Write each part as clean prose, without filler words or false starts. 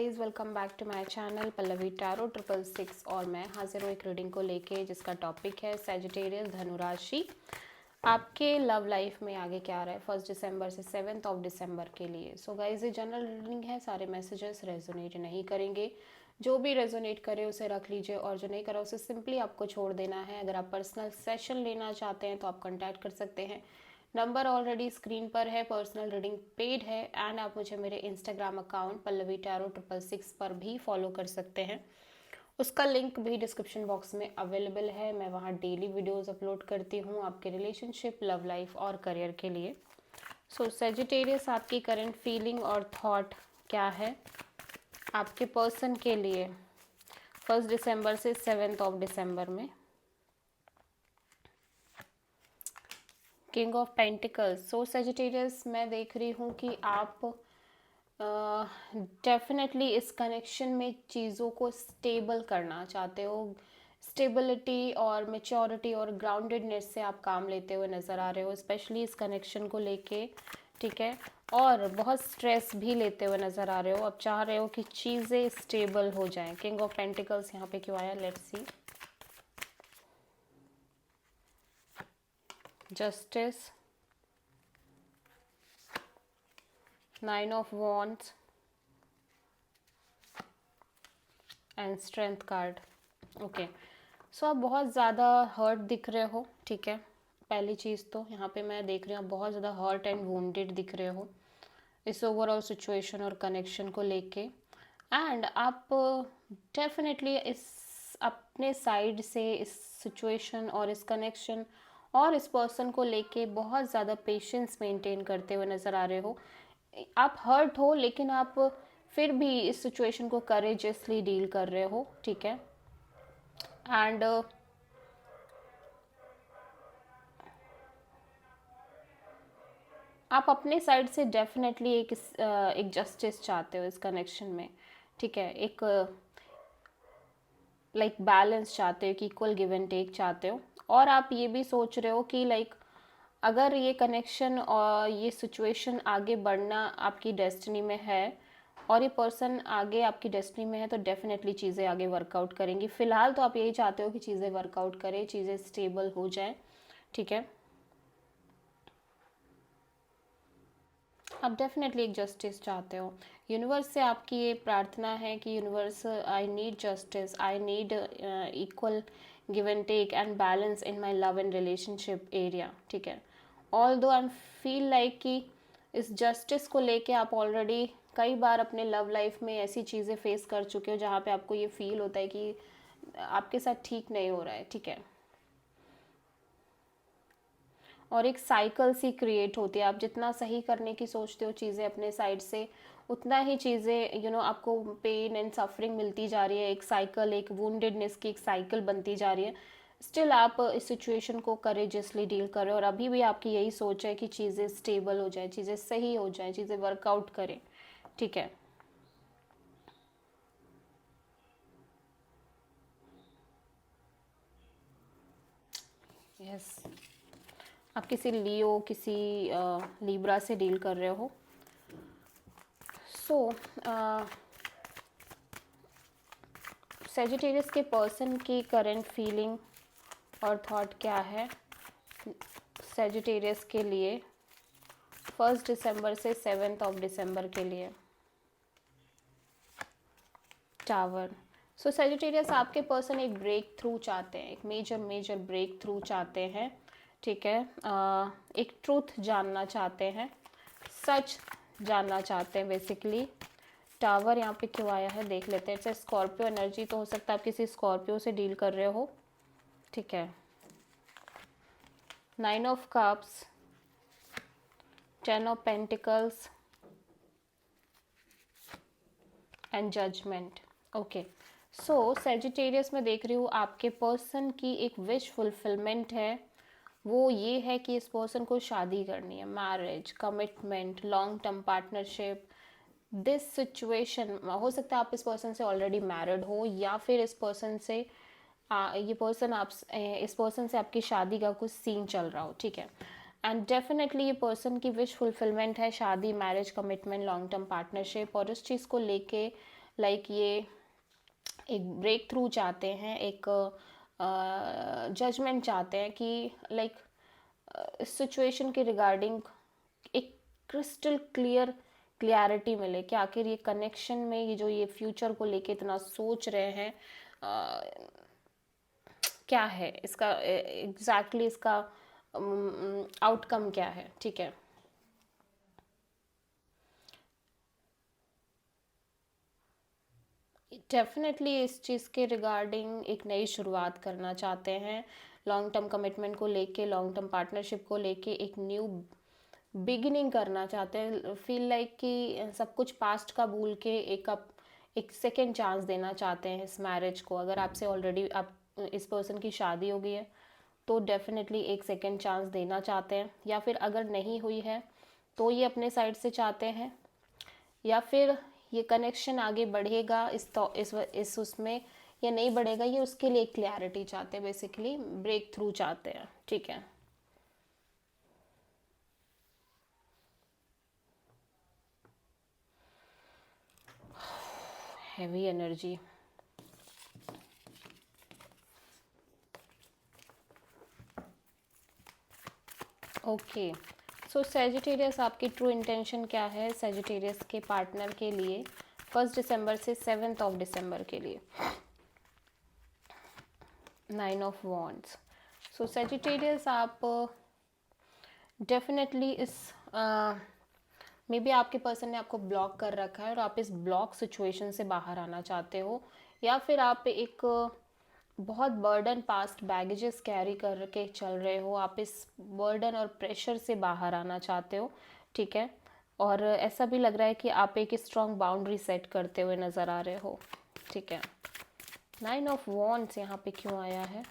Guys welcome back to my channel Pallavi tarot 666 और मैं हाजिर हूँ एक रीडिंग को लेके जिसका टॉपिक है सैजिटेरियस धनु राशि। आपके लव लाइफ में आगे क्या रहा है 1 दिसंबर से 7 दिसंबर के लिए। सो गाइस ये जनरल रीडिंग है, सारे मैसेजेस रेजोनेट नहीं करेंगे। जो भी रेजोनेट करे उसे रख लीजिए और जो नहीं करा उसे सिंपली आपको छोड़ देना है। अगर आप पर्सनल सेशन लेना चाहते हैं तो आप कॉन्टैक्ट कर सकते हैं। नंबर ऑलरेडी स्क्रीन पर है, पर्सनल रीडिंग पेड है एंड आप मुझे मेरे इंस्टाग्राम अकाउंट पल्लवी टैरो 666 पर भी फॉलो कर सकते हैं। उसका लिंक भी डिस्क्रिप्शन बॉक्स में अवेलेबल है। मैं वहाँ डेली वीडियोस अपलोड करती हूँ आपके रिलेशनशिप, लव लाइफ और करियर के लिए। सो सेजिटेरियस आपकी करंट फीलिंग और थॉट क्या है आपके पर्सन के लिए 1 दिसंबर से 7 दिसंबर में। King of pentacles. So Sagittarius मैं देख रही हूँ कि आप डेफिनेटली इस कनेक्शन में चीज़ों को स्टेबल करना चाहते हो। स्टेबिलिटी और मेच्योरिटी और ग्राउंडेडनेस से आप काम लेते हुए नज़र आ रहे हो, स्पेशली इस कनेक्शन को लेके, ठीक है। और बहुत स्ट्रेस भी लेते हुए नज़र आ रहे हो। आप चाह रहे हो कि चीज़ें स्टेबल हो जाएं। किंग ऑफ पेंटिकल्स यहाँ पे क्यों आया, let's see. Justice, 9 of wands and strength card. Okay, so आप बहुत ज़्यादा हर्ट दिख रहे हो, ठीक है। पहली चीज़ तो यहाँ पे मैं देख रही हूँ आप बहुत ज़्यादा हर्ट एंड वुंडेड दिख रहे हो इस ओवरऑल सिचुएशन और कनेक्शन को लेके। एंड आप डेफिनेटली इस अपने साइड से इस सिचुएशन और इस कनेक्शन और इस पर्सन को लेके बहुत ज़्यादा पेशेंस मेंटेन करते हुए नज़र आ रहे हो। आप हर्ट हो लेकिन आप फिर भी इस सिचुएशन को करेजियसली डील कर रहे हो, ठीक है। एंड आप अपने साइड से डेफिनेटली एक जस्टिस चाहते हो इस कनेक्शन में, ठीक है। एक लाइक बैलेंस चाहते हो कि इक्वल गिव एंड टेक चाहते हो। और आप ये भी सोच रहे हो कि लाइक अगर ये कनेक्शन और ये सिचुएशन आगे बढ़ना आपकी डेस्टिनी में है और ये पर्सन आगे आपकी डेस्टिनी में है तो डेफिनेटली चीज़ें आगे वर्कआउट करेंगी। फ़िलहाल तो आप यही चाहते हो कि चीज़ें वर्कआउट करें, चीज़ें स्टेबल हो जाएं, ठीक है। आप डेफिनेटली एक जस्टिस चाहते हो। यूनिवर्स से आपकी ये प्रार्थना है कि universe, I need justice, I need equal give and take and balance in my love and relationship area, ठीक है। ऑल दो आई फील लाइक कि इस जस्टिस को लेके आप ऑलरेडी कई बार अपने लव लाइफ में ऐसी चीज़ें फेस कर चुके हो जहाँ पे आपको ये फील होता है कि आपके साथ ठीक नहीं हो रहा है, ठीक है। और एक साइकिल सी क्रिएट होती है। आप जितना सही करने की सोचते हो चीज़ें अपने साइड से, उतना ही चीज़ें आपको पेन एंड सफरिंग मिलती जा रही है। एक साइकिल, एक वुंडेडनेस की एक साइकिल बनती जा रही है। स्टिल आप इस सिचुएशन को करेजियसली डील कर रहे हो और अभी भी आपकी यही सोच है कि चीज़ें स्टेबल हो जाए, चीज़ें सही हो जाए, चीज़ें वर्कआउट करें, ठीक है। यस, आप किसी लियो, किसी लिब्रा से डील कर रहे हो। सो सेजिटेरियस के पर्सन की करंट फीलिंग और थॉट क्या है सेजिटेरियस के लिए 1 दिसंबर से 7 दिसंबर के लिए। टावर। सो सेजिटेरियस आपके पर्सन एक ब्रेक थ्रू चाहते हैं, एक मेजर ब्रेक थ्रू चाहते हैं, ठीक है। एक ट्रूथ जानना चाहते हैं, सच जानना चाहते हैं बेसिकली। टावर यहाँ पे क्यों आया है देख लेते हैं। इट्स स्कॉर्पियो एनर्जी, तो हो सकता है आप किसी स्कॉर्पियो से डील कर रहे हो, ठीक है। 9 of cups, 10 of pentacles and judgement. Okay, so Sagittarius में देख रही हूँ आपके पर्सन की एक विश फुलफिलमेंट है। वो ये है कि इस पर्सन को शादी करनी है, marriage, commitment, long term partnership. This situation, हो सकता है आप इस पर्सन से ऑलरेडी मैरिड हो या फिर इस पर्सन से ये पर्सन आप इस पर्सन से आपकी शादी का कुछ सीन चल रहा हो, ठीक है। एंड डेफिनेटली ये पर्सन की विश फुलफिलमेंट है, शादी, marriage, commitment, long term partnership. और उस चीज़ को लेके लाइक ये एक ब्रेक थ्रू चाहते हैं, एक जजमेंट चाहते हैं कि लाइक इस सिचुएशन के रिगार्डिंग एक क्रिस्टल क्लियरिटी मिले कि आखिर ये कनेक्शन में ये जो ये फ्यूचर को लेके इतना सोच रहे हैं, क्या है इसका एग्जैक्टली इसका आउटकम क्या है। ठीक है, डेफिनेटली इस चीज़ के रिगार्डिंग एक नई शुरुआत करना चाहते हैं, लॉन्ग टर्म कमिटमेंट को लेके, लॉन्ग टर्म पार्टनरशिप को लेके एक न्यू बिगिनिंग करना चाहते हैं। फील लाइक कि सब कुछ पास्ट का भूल के एक सेकेंड चांस देना चाहते हैं इस मैरिज को। अगर आपसे ऑलरेडी आप इस पर्सन की शादी हो गई है तो डेफिनेटली एक सेकेंड चांस देना चाहते हैं, या फिर अगर नहीं हुई है तो ये अपने साइड से चाहते हैं, या फिर ये कनेक्शन आगे बढ़ेगा इस उसमें या नहीं बढ़ेगा, ये उसके लिए क्लैरिटी चाहते हैं, बेसिकली ब्रेक थ्रू चाहते हैं। ठीक है, heavy energy. Okay, so Sagittarius आपकी ट्रू इंटेंशन क्या है सेजिटेरियस के पार्टनर के लिए 1 दिसंबर से 7 दिसंबर के लिए। 9 ऑफ वॉन्ड्स। सो सेजिटेरियस आप डेफिनेटली इस मे बी आपके पर्सन ने आपको ब्लॉक कर रखा है और आप इस ब्लॉक सिचुएशन से बाहर आना चाहते हो, या फिर आप एक बहुत बर्डन पास्ट बैगेजेस कैरी करके चल रहे हो, आप इस बर्डन और प्रेशर से बाहर आना चाहते हो। ठीक है, और ऐसा भी लग रहा है कि आप एक स्ट्रॉन्ग बाउंड्री सेट करते हुए नज़र आ रहे हो। ठीक है, 9 ऑफ वॉन्ड्स यहाँ पे क्यों आया है?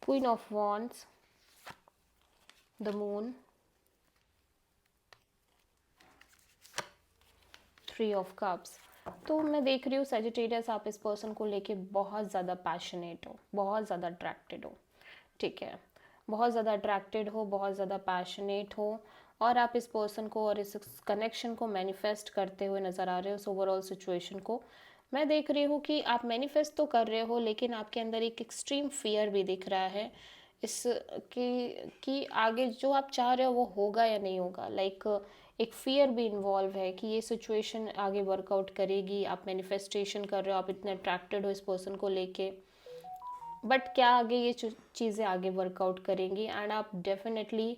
Queen of wands, the moon, 3 of cups. तो मैं देख रही हूँ सेजिटेरियस आप इस पर्सन को लेके बहुत ज़्यादा पैशनेट हो, बहुत ज़्यादा अट्रैक्टेड हो। ठीक है, बहुत ज़्यादा अट्रैक्टेड हो, बहुत ज़्यादा पैशनेट हो, और आप इस पर्सन को और इस कनेक्शन को मैनिफेस्ट करते हुए नज़र आ रहे हो। इस ओवरऑल सिचुएशन को मैं देख रही हूँ कि आप मैनिफेस्ट तो कर रहे हो, लेकिन आपके अंदर एक एक्सट्रीम फियर भी दिख रहा है इस कि आगे जो आप चाह रहे हो वो होगा या नहीं होगा। लाइक एक फियर भी इन्वॉल्व है कि ये सिचुएशन आगे वर्कआउट करेगी। आप मैनिफेस्टेशन कर रहे हो, आप इतने अट्रैक्टेड हो इस पर्सन को लेके, बट क्या आगे ये चीज़ें आगे वर्कआउट करेंगी, एंड आप डेफिनेटली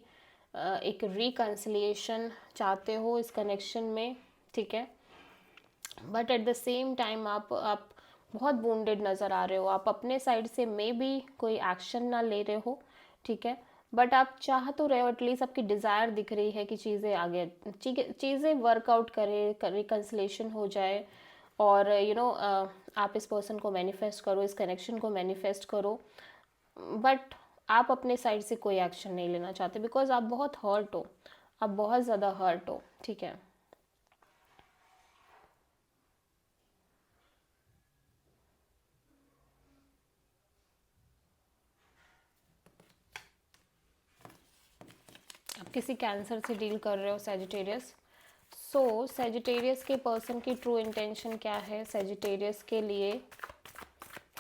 एक रिकन्सिलिएशन चाहते हो इस कनेक्शन में। ठीक है, but at the same time आप बहुत वुंडेड नज़र आ रहे हो, आप अपने साइड से मे बी कोई एक्शन ना ले रहे हो। ठीक है, बट आप चाह तो रहे हो, एटलीस्ट आपकी डिज़ायर दिख रही है कि चीज़ें आगे चीज़ें वर्कआउट करें, रिकन्सिलेशन हो जाए, और आप इस पर्सन को मैनिफेस्ट करो, इस कनेक्शन को मैनिफेस्ट करो, बट आप अपने साइड से कोई एक्शन नहीं लेना चाहते बिकॉज आप बहुत हर्ट हो, आप बहुत ज़्यादा हर्ट हो। ठीक है, आप किसी कैंसर से डील कर रहे हो सेजिटेरियस। सो सेजिटेरियस के पर्सन की ट्रू इंटेंशन क्या है सेजिटेरियस के लिए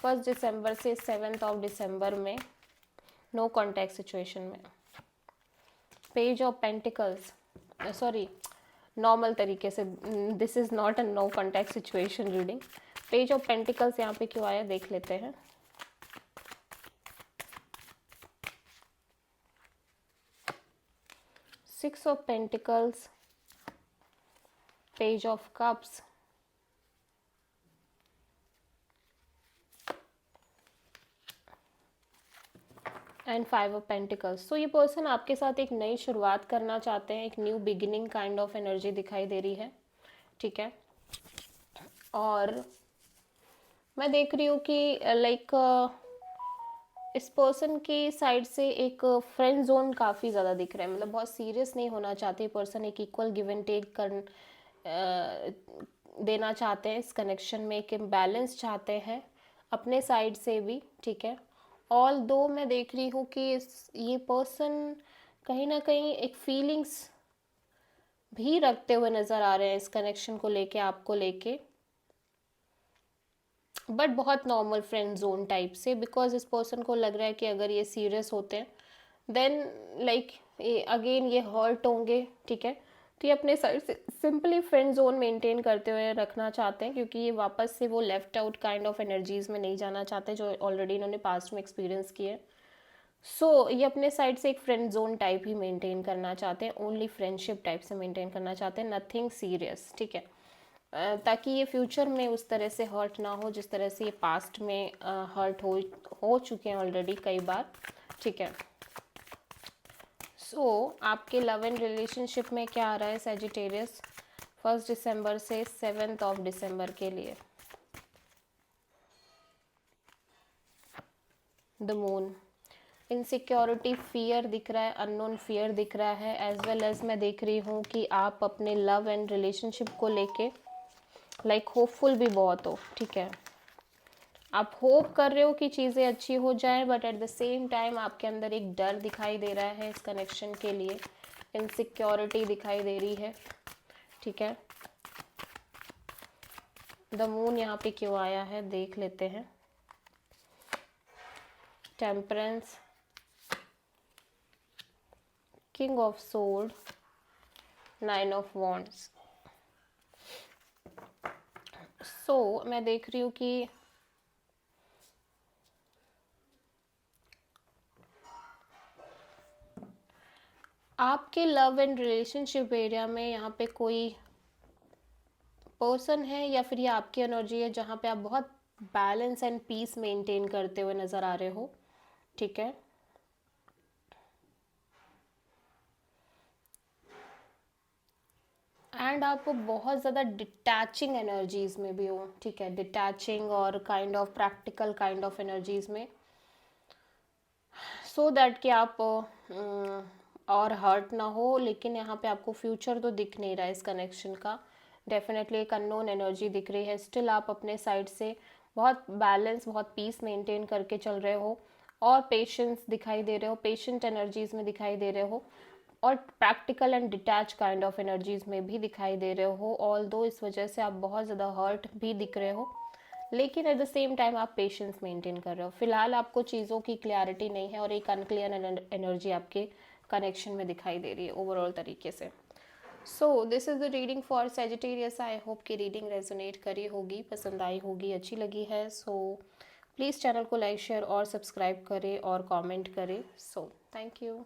1 दिसंबर से 7 दिसंबर में नो कॉन्टैक्ट सिचुएशन में। Page of pentacles, sorry, normal तरीके से, this is not a no contact situation reading. Page of pentacles यहाँ पे क्यों आया देख लेते हैं। Six of pentacles, page of cups, and 5 of pentacles. तो ये पर्सन आपके साथ एक नई शुरुआत करना चाहते हैं, एक new beginning kind of energy दिखाई दे रही है। ठीक है, और मैं देख रही हूँ कि लाइक इस पर्सन की साइड से एक फ्रेंड जोन काफ़ी ज़्यादा दिख रहा है, मतलब बहुत सीरियस नहीं होना चाहते पर्सन, एक इक्वल गिव एंड टेक कर देना चाहते हैं इस कनेक्शन में, एक बैलेंस चाहते हैं अपने साइड से भी। ठीक है, ऑल दो मैं देख रही हूँ कि ये पर्सन कहीं ना कहीं एक फीलिंग्स भी रखते हुए नज़र आ रहे हैं इस कनेक्शन को लेके, आपको लेके, बट बहुत नॉर्मल फ्रेंड जोन टाइप से, बिकॉज इस पर्सन को लग रहा है कि अगर ये सीरियस होते हैं देन लाइक अगेन ये हर्ट होंगे, ठीक है। तो ये अपने साइड से सिंपली फ्रेंड जोन मेंटेन करते हुए रखना चाहते हैं, क्योंकि ये वापस से वो left out kind of energies में नहीं जाना चाहते जो ऑलरेडी इन्होंने पास्ट में एक्सपीरियंस किए। सो ये अपने साइड से एक फ्रेंड जोन टाइप ही मेंटेन करना चाहते हैं, ओनली फ्रेंडशिप टाइप से मेंटेन करना चाहते हैं, नथिंग सीरियस, ठीक है। ताकि ये फ्यूचर में उस तरह से हर्ट ना हो जिस तरह से ये पास्ट में हर्ट हो चुके हैं ऑलरेडी कई बार, ठीक है। सो आपके लव एंड रिलेशनशिप में क्या आ रहा है सैजिटेरियस 1 दिसंबर से 7 दिसंबर के लिए? द मून, इनसिक्योरिटी, फियर दिख रहा है, अननोन फियर दिख रहा है, एज वेल एज मैं देख रही हूँ कि आप अपने लव एंड रिलेशनशिप को लेके लाइक होपफुल भी बहुत हो, ठीक है। आप होप कर रहे हो कि चीज़ें अच्छी हो जाएं, but at the same time आपके अंदर एक डर दिखाई दे रहा है इस कनेक्शन के लिए, इनसिक्योरिटी दिखाई दे रही है, ठीक है। द मून यहाँ पे क्यों आया है देख लेते हैं। Temperance, king of sword, 9 of wands. So मैं देख रही हूँ कि आपके लव एंड रिलेशनशिप एरिया में यहाँ पे कोई पर्सन है या फिर ये आपकी एनर्जी है जहाँ पे आप बहुत बैलेंस एंड पीस मेंटेन करते हुए नज़र आ रहे हो, ठीक है। एंड आप बहुत ज़्यादा डिटैचिंग एनर्जीज में भी हो, ठीक है, डिटैचिंग और kind of practical kind of energies में, सो दैट कि आप और हर्ट ना हो। लेकिन यहाँ पे आपको फ्यूचर तो दिख नहीं रहा है इस कनेक्शन का, डेफिनेटली एक अननोन एनर्जी दिख रही है। स्टिल आप अपने साइड से बहुत बैलेंस, बहुत पीस मेंटेन करके चल रहे हो और पेशेंस दिखाई दे रहे हो, पेशेंट एनर्जीज में दिखाई दे रहे हो और practical and detach kind of energies में भी दिखाई दे रहे हो। ऑल दो इस वजह से आप बहुत ज़्यादा हर्ट भी दिख रहे हो, लेकिन एट द सेम टाइम आप पेशेंस मेंटेन कर रहे हो। फिलहाल आपको चीज़ों की क्लैरिटी नहीं है और एक अनक्लियर एनर्जी आपके कनेक्शन में दिखाई दे रही है ओवरऑल तरीके से। So this is the reading for Sagittarius. I hope कि रीडिंग रेजोनेट करी होगी, पसंद आई होगी, अच्छी लगी है। सो प्लीज़ चैनल को लाइक, शेयर और सब्सक्राइब करें और कमेंट करें। So thank you.